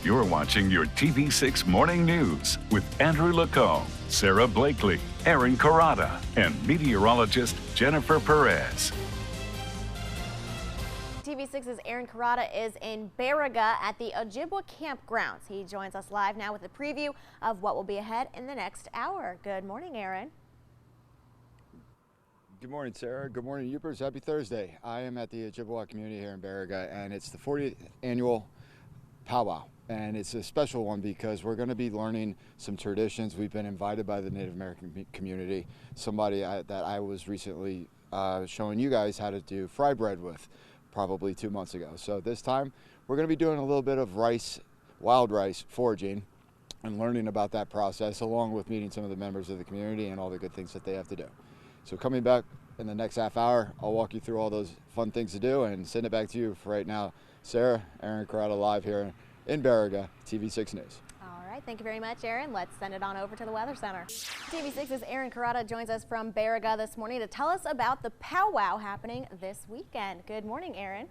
You're watching your TV6 Morning News with Andrew Lacombe, Sarah Blakely, Aaron Carotta, and meteorologist Jennifer Perez. TV6's Aaron Carotta is in Baraga at the Ojibwa campgrounds. He joins us live now with a preview of what will be ahead in the next hour. Good morning, Aaron. Good morning, Sarah. Good morning, Upers. Happy Thursday. I am at the Ojibwa community here in Baraga, and it's the 40th annual Pow Wow. And it's a special one because we're going to be learning some traditions. We've been invited by the Native American community, somebody that I was recently showing you guys how to do fry bread with probably 2 months ago. So this time we're going to be doing a little bit of rice, wild rice foraging and learning about that process, along with meeting some of the members of the community and all the good things that they have to do. So coming back in the next half hour, I'll walk you through all those fun things to do and send it back to you for right now. Sarah, Aaron Carotta live here in Baraga, TV6 News. All right, thank you very much, Aaron. Let's send it on over to the Weather Center. TV6's Aaron Carotta joins us from Baraga this morning to tell us about the Pow Wow happening this weekend. Good morning, Aaron.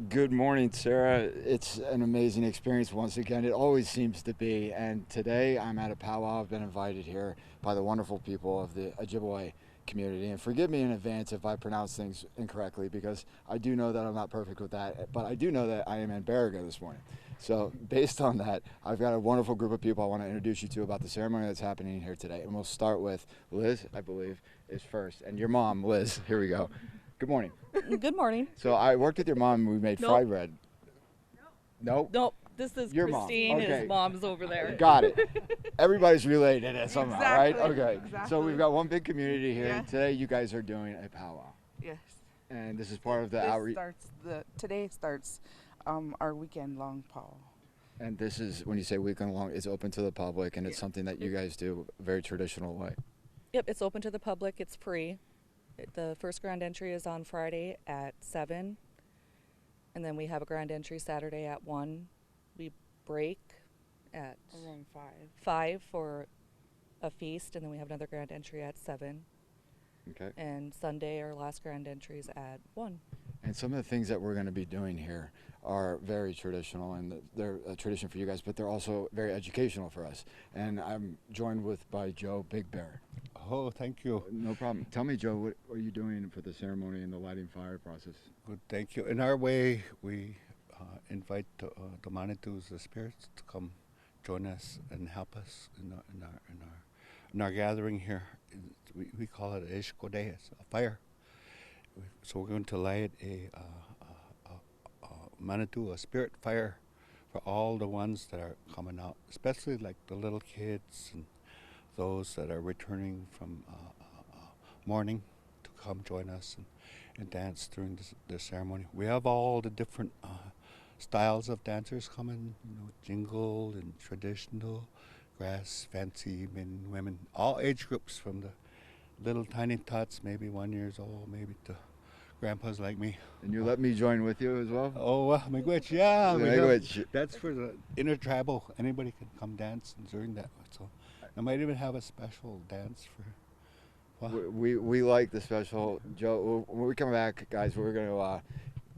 Good morning, Sarah. It's an amazing experience once again. It always seems to be. And today I'm at a Pow Wow. I've been invited here by the wonderful people of the Ojibwa community. And forgive me in advance if I pronounce things incorrectly, because I do know that I'm not perfect with that. But I do know that I am in Baraga this morning. So based on that, I've got a wonderful group of people I want to introduce you to about the ceremony that's happening here today. And we'll start with Liz, I believe, is first. And your mom, Liz. Here we go. Good morning. Good morning. So I worked with your mom and we made fry bread. Nope. Nope. This is Your Christine. mom. Okay. His mom's over there. Got it. Everybody's related somehow, Exactly. right? Okay. Exactly. So we've got one big community here. Yeah. Today you guys are doing a powwow. Yes. And this is part of the outreach. Today starts our weekend-long powwow. And this is, when you say weekend long, it's open to the public, and it's something that you guys do a very traditional way. Yep, it's open to the public. It's free. The first grand entry is on Friday at 7. And then we have a grand entry Saturday at 1. We break at Around 5 for a feast, and then we have another grand entry at 7. Okay. And Sunday, our last grand entry is at 1. And some of the things that we're going to be doing here are very traditional, and they're a tradition for you guys, but they're also very educational for us. And I'm joined by Joe Big Bear. Oh, thank you. No problem. Tell me, Joe, what are you doing for the ceremony and the lighting fire process? Good, thank you. In our way, we invite the Manitus, the spirits, to come join us and help us in our gathering here. We call it a Ishkode, it's a fire. So we're going to light a Manitou, a spirit fire, for all the ones that are coming out, especially like the little kids and those that are returning from mourning, to come join us and dance during the ceremony. We have all the different styles of dancers coming, jingle and traditional, grass, fancy, men, women, all age groups, from the little tiny tots, maybe 1 year old, maybe to grandpas like me. And you let me join with you as well? Oh, miigwech, yeah. Miigwech. That's for the intertribal. Anybody can come dance during that. So I might even have a special dance for. We like the special. Joe, when we come back, guys, we're going to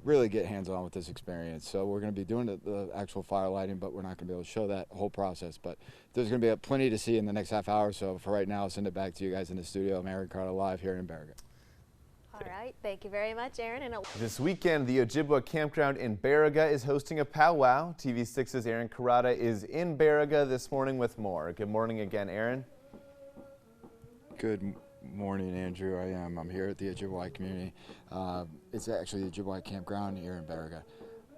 really get hands-on with this experience. So we're going to be doing the actual fire lighting, but we're not going to be able to show that whole process. But there's going to be plenty to see in the next half hour. So for right now, I'll send it back to you guys in the studio. I'm Aaron Carotta live here in Baraga. All right, thank you very much, Aaron. This weekend, the Ojibwa campground in Baraga is hosting a powwow. TV6's Aaron Carotta is in Baraga this morning with more. Good morning again, Aaron. Good morning, Andrew. I'm here at the Ojibwa community. It's actually the Ojibwa campground here in Baraga.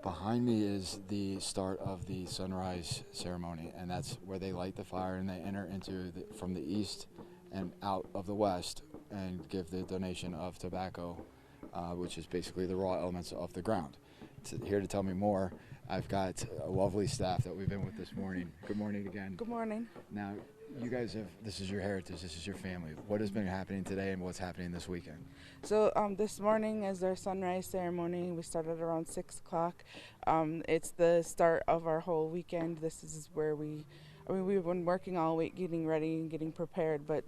Behind me is the start of the sunrise ceremony, and that's where they light the fire and they enter into from the east and out of the west and give the donation of tobacco, which is basically the raw elements of the ground. Here to tell me more, I've got a lovely staff that we've been with this morning. Good morning again. Good morning. Now, you guys this is your heritage, this is your family. What has been happening today and what's happening this weekend? So this morning is our sunrise ceremony. We started around 6 o'clock. It's the start of our whole weekend. This is where we I mean, we've been working all week getting ready and getting prepared, but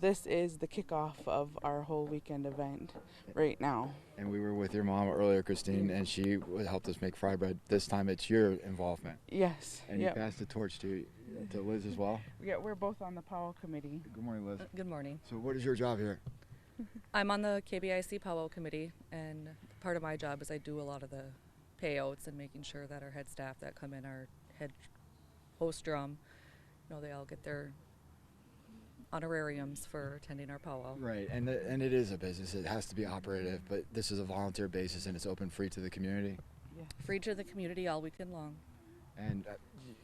this is the kickoff of our whole weekend event right now. And we were with your mom earlier, Christine, and she helped us make fry bread. This time it's your involvement. Yes. And yep. you passed the torch to Liz as well? Yeah, we're both on the Pow Wow committee. Good morning, Liz. Good morning. So what is your job here? I'm on the KBIC Pow Wow committee, and part of my job is I do a lot of the payouts and making sure that our head staff that come in, our head host drum, they all get their honorariums for attending our powwow. Right, and it is a business. It has to be operative, but this is a volunteer basis and it's open free to the community. Yeah. Free to the community all weekend long. And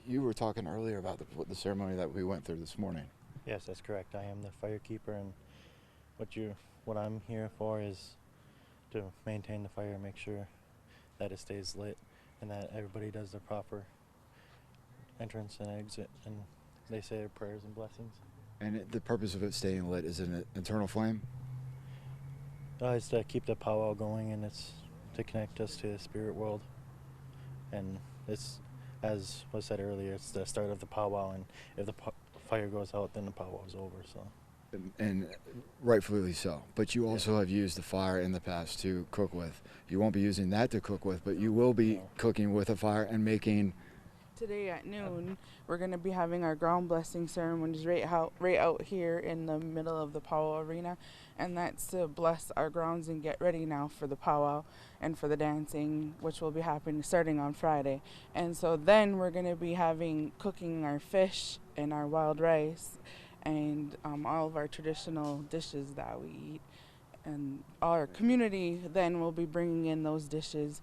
you were talking earlier about the ceremony that we went through this morning. Yes, that's correct. I am the firekeeper, and what I'm here for is to maintain the fire, make sure that it stays lit, and that everybody does the proper entrance and exit, and they say their prayers and blessings. And the purpose of it staying lit is an eternal flame? It's to keep the powwow going, and it's to connect us to the spirit world. And it's, as was said earlier, it's the start of the powwow, and if the fire goes out, then the powwow is over. So. And rightfully so. But you also have used the fire in the past to cook with. You won't be using that to cook with, but you will be cooking with a fire and making. Today at noon, we're going to be having our ground blessing ceremonies right out here in the middle of the powwow arena, and that's to bless our grounds and get ready now for the powwow and for the dancing, which will be happening starting on Friday. And so then we're going to be cooking our fish and our wild rice and all of our traditional dishes that we eat. And our community then will be bringing in those dishes,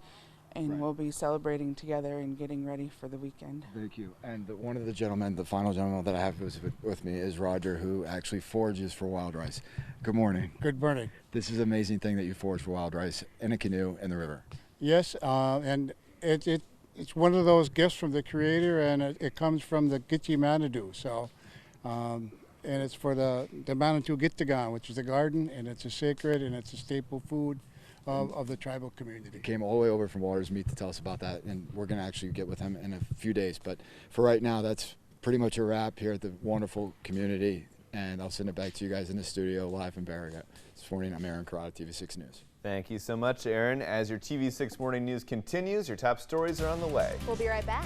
and we'll be celebrating together and getting ready for the weekend. Thank you. And one of the gentlemen, the final gentleman that I have with me is Roger, who actually forages for wild rice. Good morning. Good morning. This is an amazing thing that you forage for wild rice in a canoe in the river. Yes, and it's one of those gifts from the Creator, and it comes from the Gitche Manitou. So, and it's for the Manitou Gittigan, which is the garden, and it's a sacred and it's a staple food of the tribal community. Came all the way over from Waters Meat to tell us about that, and we're going to actually get with him in a few days. But for right now, that's pretty much a wrap here at the wonderful community, and I'll send it back to you guys in the studio live in Baraga. This morning, I'm Aaron Carotta, TV6 News. Thank you so much, Aaron. As your TV6 Morning News continues, your top stories are on the way. We'll be right back.